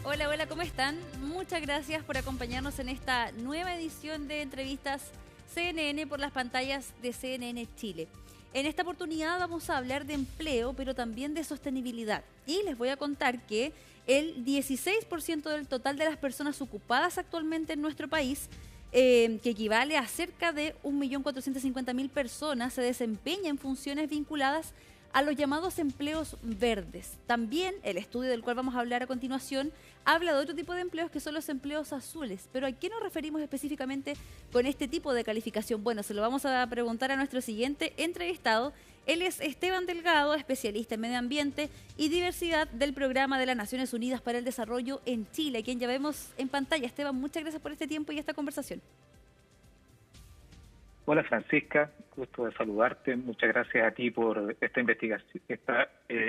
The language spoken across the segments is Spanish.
Hola, hola, ¿cómo están? Muchas gracias por acompañarnos en esta nueva edición de entrevistas CNN por las pantallas de CNN Chile. En esta oportunidad vamos a hablar de empleo, pero también de sostenibilidad. Y les voy a contar que el 16% del total de las personas ocupadas actualmente en nuestro país, que equivale a cerca de 1.450.000 personas, se desempeña en funciones vinculadas a los llamados empleos verdes. También el estudio del cual vamos a hablar a continuación habla de otro tipo de empleos que son los empleos azules. Pero ¿a qué nos referimos específicamente con este tipo de calificación? Bueno, se lo vamos a preguntar a nuestro siguiente entrevistado. Él es Esteban Delgado, especialista en medio ambiente y diversidad del Programa de las Naciones Unidas para el Desarrollo en Chile, a quien ya vemos en pantalla. Esteban, muchas gracias por este tiempo y esta conversación. Hola Francisca, gusto de saludarte. Muchas gracias a ti por esta investigación,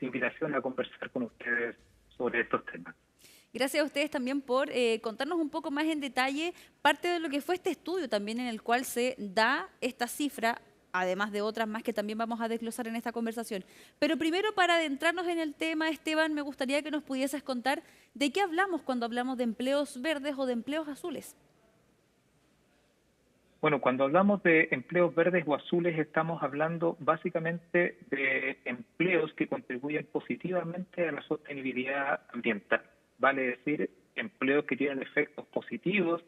invitación a conversar con ustedes sobre estos temas. Gracias a ustedes también por contarnos un poco más en detalle parte de lo que fue este estudio también en el cual se da esta cifra, además de otras más que también vamos a desglosar en esta conversación. Pero primero, para adentrarnos en el tema, Esteban, me gustaría que nos pudieses contar de qué hablamos cuando hablamos de empleos verdes o de empleos azules. Bueno, cuando hablamos de empleos verdes o azules, estamos hablando básicamente de empleos que contribuyen positivamente a la sostenibilidad ambiental. Vale decir, empleos que tienen efectos positivos,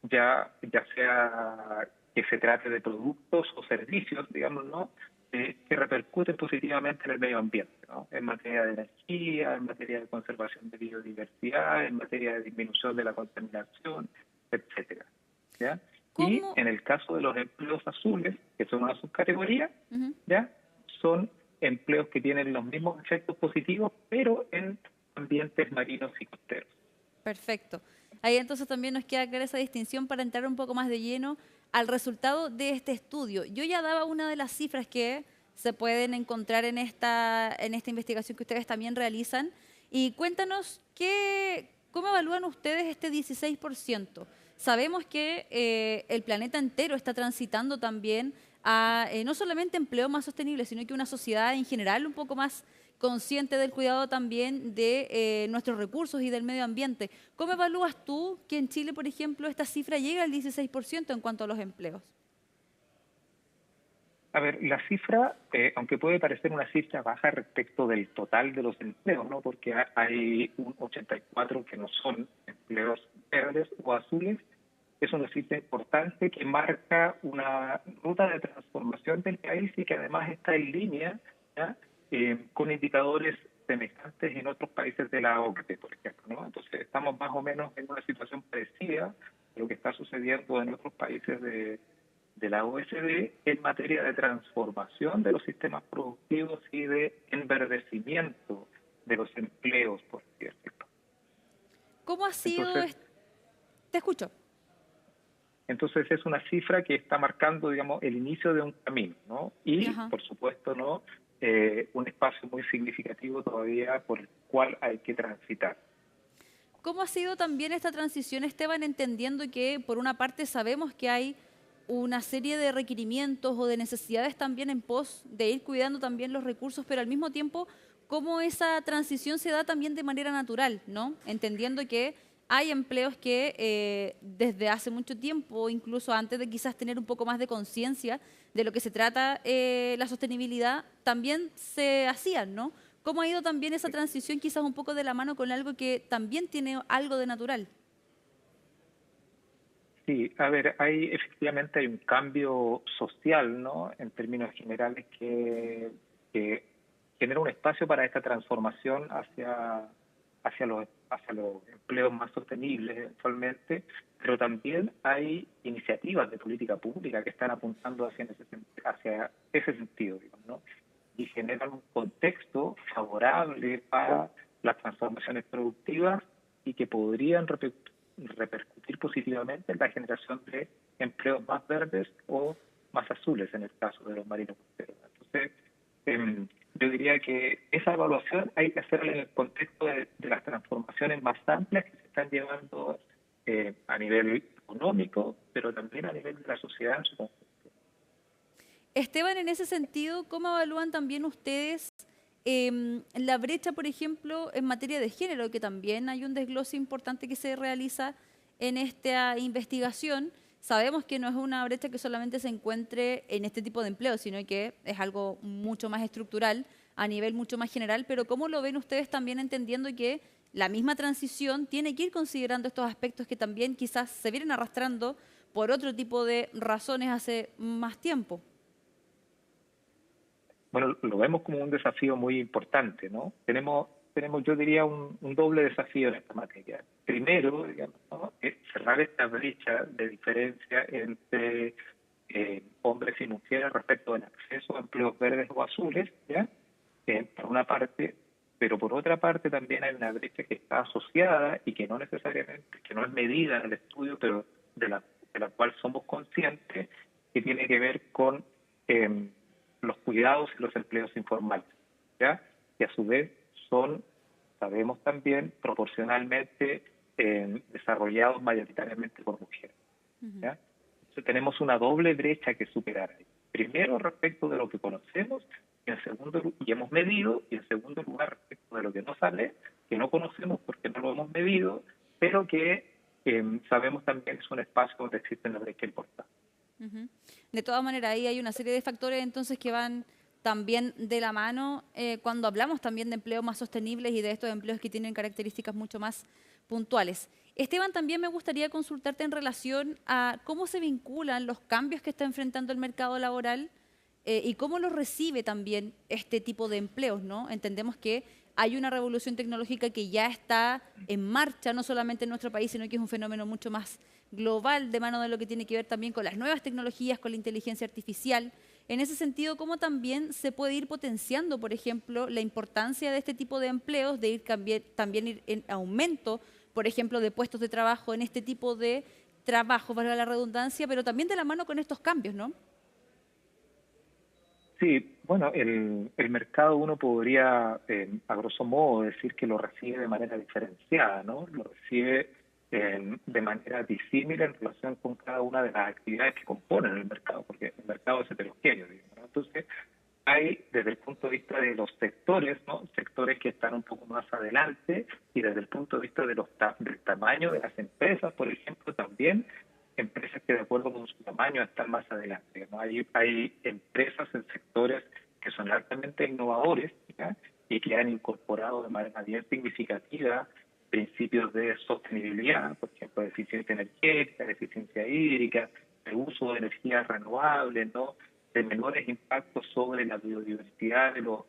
ya sea que se trate de productos o servicios, digamos, ¿no? Que repercuten positivamente en el medio ambiente, ¿no? En materia de energía, en materia de conservación de biodiversidad, en materia de disminución de la contaminación, etcétera. ¿Ya? Y ¿Cómo? en el caso de los empleos azules, que son una subcategoría, Ujú. ¿ya? Son empleos que tienen los mismos efectos positivos, pero en ambientes marinos y costeros. Perfecto. Ahí entonces también nos queda clara esa distinción para entrar un poco más de lleno al resultado de este estudio. Yo ya daba una de las cifras que se pueden encontrar en esta investigación que ustedes también realizan. Y cuéntanos cómo evalúan ustedes este 16%. Sabemos que el planeta entero está transitando también a no solamente empleo más sostenible, sino que una sociedad en general un poco más consciente del cuidado también de nuestros recursos y del medio ambiente. ¿Cómo evalúas tú que en Chile, por ejemplo, esta cifra llega al 16% en cuanto a los empleos? A ver, la cifra, aunque puede parecer una cifra baja respecto del total de los empleos, ¿no? Porque hay un 84 que no son empleos verdes o azules, es una cifra importante que marca una ruta de transformación del país y que además está en línea, ¿ya? Con indicadores semejantes en otros países de la OCDE, por ejemplo, ¿no? Entonces estamos más o menos en una situación parecida a lo que está sucediendo en otros países de la OECD en materia de transformación de los sistemas productivos y de enverdecimiento de los empleos, por cierto. ¿Cómo ha sido? Entonces, Te escucho. entonces es una cifra que está marcando, digamos, el inicio de un camino, ¿no? Y, Ajá. por supuesto, ¿no? Un espacio muy significativo todavía por el cual hay que transitar. ¿Cómo ha sido también esta transición, Esteban, entendiendo que por una parte sabemos que hay una serie de requerimientos o de necesidades también en pos de ir cuidando también los recursos, pero al mismo tiempo cómo esa transición se da también de manera natural, ¿no? Entendiendo que hay empleos que desde hace mucho tiempo, incluso antes de quizás tener un poco más de conciencia de lo que se trata la sostenibilidad, también se hacían, ¿no? ¿Cómo ha ido también esa transición quizás un poco de la mano con algo que también tiene algo de natural? Sí, a ver, efectivamente hay un cambio social, ¿no? En términos generales que genera un espacio para esta transformación hacia los empleos más sostenibles eventualmente, pero también hay iniciativas de política pública que están apuntando hacia ese sentido, digamos, ¿no? Y generan un contexto favorable para las transformaciones productivas y que podrían repercutir positivamente en la generación de empleos más verdes o más azules en el caso de los marinos costeros. Entonces, yo diría que esa evaluación hay que hacerla en el contexto de las transformaciones más amplias que se están llevando a nivel económico, pero también a nivel de la sociedad en su conjunto. Esteban, en ese sentido, ¿cómo evalúan también ustedes La brecha, por ejemplo, en materia de género, que también hay un desglose importante que se realiza en esta investigación. Sabemos que no es una brecha que solamente se encuentre en este tipo de empleo, sino que es algo mucho más estructural, a nivel mucho más general, pero ¿cómo lo ven ustedes también entendiendo que la misma transición tiene que ir considerando estos aspectos que también quizás se vienen arrastrando por otro tipo de razones hace más tiempo? Bueno, lo vemos como un desafío muy importante, ¿no? Tenemos yo diría, un doble desafío en esta materia. Primero, digamos, ¿no? Es cerrar esta brecha de diferencia entre hombres y mujeres respecto del acceso a empleos verdes o azules, ¿ya? Por una parte, pero por otra parte también hay una brecha que está asociada y que no necesariamente, que no es medida en el estudio, pero de la cual somos conscientes, que tiene que ver con los cuidados y los empleos informales, ¿ya? Que a su vez son, sabemos también, proporcionalmente desarrollados mayoritariamente por mujeres, Ujú. ¿ya? Entonces tenemos una doble brecha que superar ahí. Primero, respecto de lo que conocemos, y hemos medido, y en segundo lugar, respecto de lo que no sale, que no conocemos porque no lo hemos medido, pero que sabemos también que es un espacio donde existen las brechas importantes. Ujú. De todas maneras, ahí hay una serie de factores entonces que van también de la mano cuando hablamos también de empleos más sostenibles y de estos empleos que tienen características mucho más puntuales. Esteban, también me gustaría consultarte en relación a cómo se vinculan los cambios que está enfrentando el mercado laboral y cómo los recibe también este tipo de empleos, ¿no? Entendemos que hay una revolución tecnológica que ya está en marcha, no solamente en nuestro país, sino que es un fenómeno mucho más global, de mano de lo que tiene que ver también con las nuevas tecnologías, con la inteligencia artificial. En ese sentido, ¿cómo también se puede ir potenciando, por ejemplo, la importancia de este tipo de empleos, de ir también ir en aumento, por ejemplo, de puestos de trabajo en este tipo de trabajo, valga la redundancia, pero también de la mano con estos cambios, ¿no? Sí, bueno, el mercado uno podría, a grosso modo, decir que lo recibe de manera diferenciada, ¿no? Lo recibe de manera disímil en relación con cada una de las actividades que componen el mercado, porque el mercado es heterogéneo, digamos, ¿no? Entonces, hay desde el punto de vista de los sectores, ¿no? Sectores que están un poco más adelante y desde el punto de vista de del tamaño de las empresas, por ejemplo, también empresas que de acuerdo con su tamaño están más adelante, ¿no? Hay empresas en sectores que son altamente innovadores, ¿ya? Y que han incorporado de manera bien significativa principios de sostenibilidad, por ejemplo, de eficiencia energética, de eficiencia hídrica, de uso de energías renovables, ¿no? De menores impactos sobre la biodiversidad de los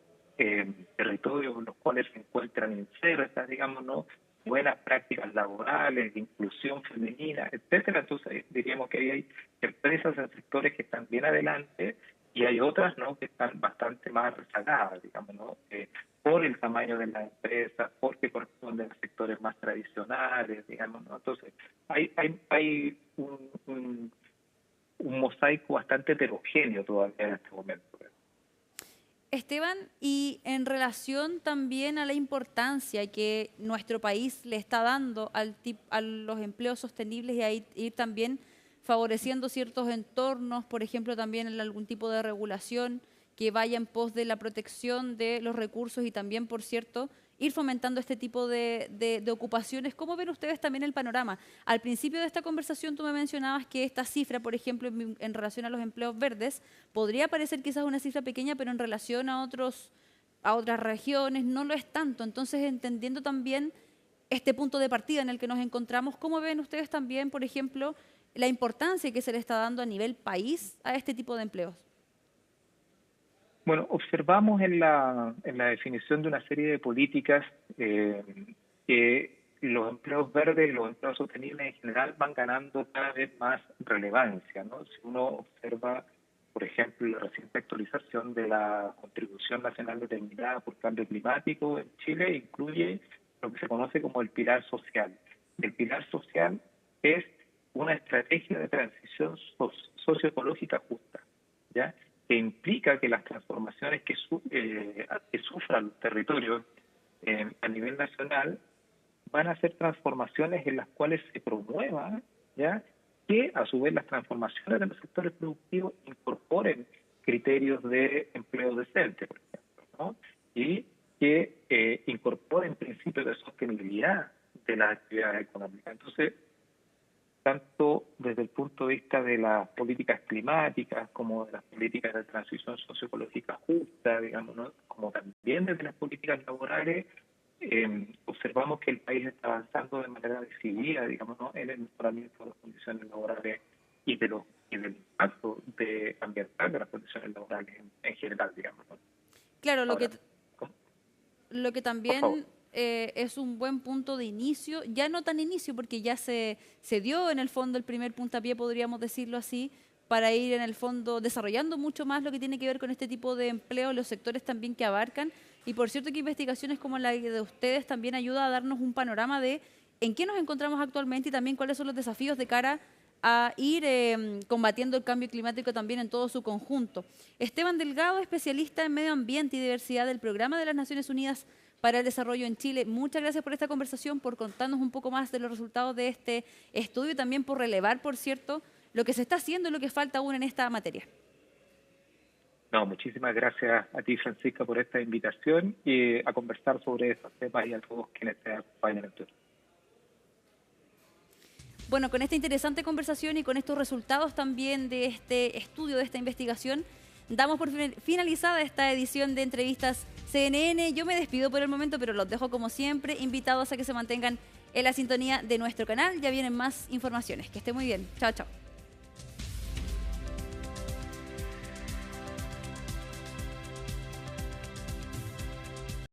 territorios en los cuales se encuentran insertas, digamos, ¿no? Buenas prácticas laborales, de inclusión femenina, etcétera. Entonces diríamos que ahí hay empresas en sectores que están bien adelante y hay otras, ¿no?, que están bastante más rezagadas, digamos, ¿no? Por el tamaño de las empresas, porque corresponden a sectores más tradicionales, digamos, ¿no? Entonces hay un mosaico bastante heterogéneo todavía en este momento. Esteban, y en relación también a la importancia que nuestro país le está dando a los empleos sostenibles y a ir también favoreciendo ciertos entornos, por ejemplo, también en algún tipo de regulación que vaya en pos de la protección de los recursos y también, por cierto, ir fomentando este tipo de ocupaciones. ¿Cómo ven ustedes también el panorama? Al principio de esta conversación tú me mencionabas que esta cifra, por ejemplo, en relación a los empleos verdes, podría parecer quizás una cifra pequeña, pero en relación a otras regiones no lo es tanto. Entonces, entendiendo también este punto de partida en el que nos encontramos, ¿cómo ven ustedes también, por ejemplo, la importancia que se le está dando a nivel país a este tipo de empleos? Bueno, observamos en la definición de una serie de políticas que los empleos verdes y los empleos sostenibles en general van ganando cada vez más relevancia, ¿no? Si uno observa, por ejemplo, la reciente actualización de la Contribución Nacional Determinada por Cambio Climático en Chile, incluye lo que se conoce como el pilar social. El pilar social es una estrategia de transición socioecológica justa, ¿ya?, que implica que las transformaciones que sufran los territorios a nivel nacional van a ser transformaciones en las cuales se promueva, ¿ya?, que a su vez las transformaciones de los sectores productivos incorporen criterios de empleo decente, por ejemplo, ¿no? Y que incorporen principios de sostenibilidad de las actividades económicas. Entonces, tanto desde el punto de vista de las políticas climáticas como de las políticas de transición socioecológica justa, digamos, ¿no? Como también desde las políticas laborales, observamos que el país está avanzando de manera decidida, digamos, ¿no? En el mejoramiento de las condiciones laborales y del impacto ambiental de las condiciones laborales en general, digamos, ¿no? Claro, Ahora, lo que por favor. también es un buen punto de inicio, ya no tan inicio porque ya se dio en el fondo el primer puntapié, podríamos decirlo así, para ir en el fondo desarrollando mucho más lo que tiene que ver con este tipo de empleo, los sectores también que abarcan. Y por cierto que investigaciones como la de ustedes también ayuda a darnos un panorama de en qué nos encontramos actualmente y también cuáles son los desafíos de cara a ir combatiendo el cambio climático también en todo su conjunto. Esteban Delgado, especialista en medio ambiente y diversidad del Programa de las Naciones Unidas para el Desarrollo en Chile. Muchas gracias por esta conversación, por contarnos un poco más de los resultados de este estudio y también por relevar, por cierto, lo que se está haciendo y lo que falta aún en esta materia. No, muchísimas gracias a ti, Francisca, por esta invitación y a conversar sobre estos temas y a todos quienes te acompañan en tu. Bueno, con esta interesante conversación y con estos resultados también de este estudio, de esta investigación, damos por finalizada esta edición de Entrevistas CNN. Yo me despido por el momento, pero los dejo como siempre, invitados a que se mantengan en la sintonía de nuestro canal. Ya vienen más informaciones. Que esté muy bien. Chao, chao.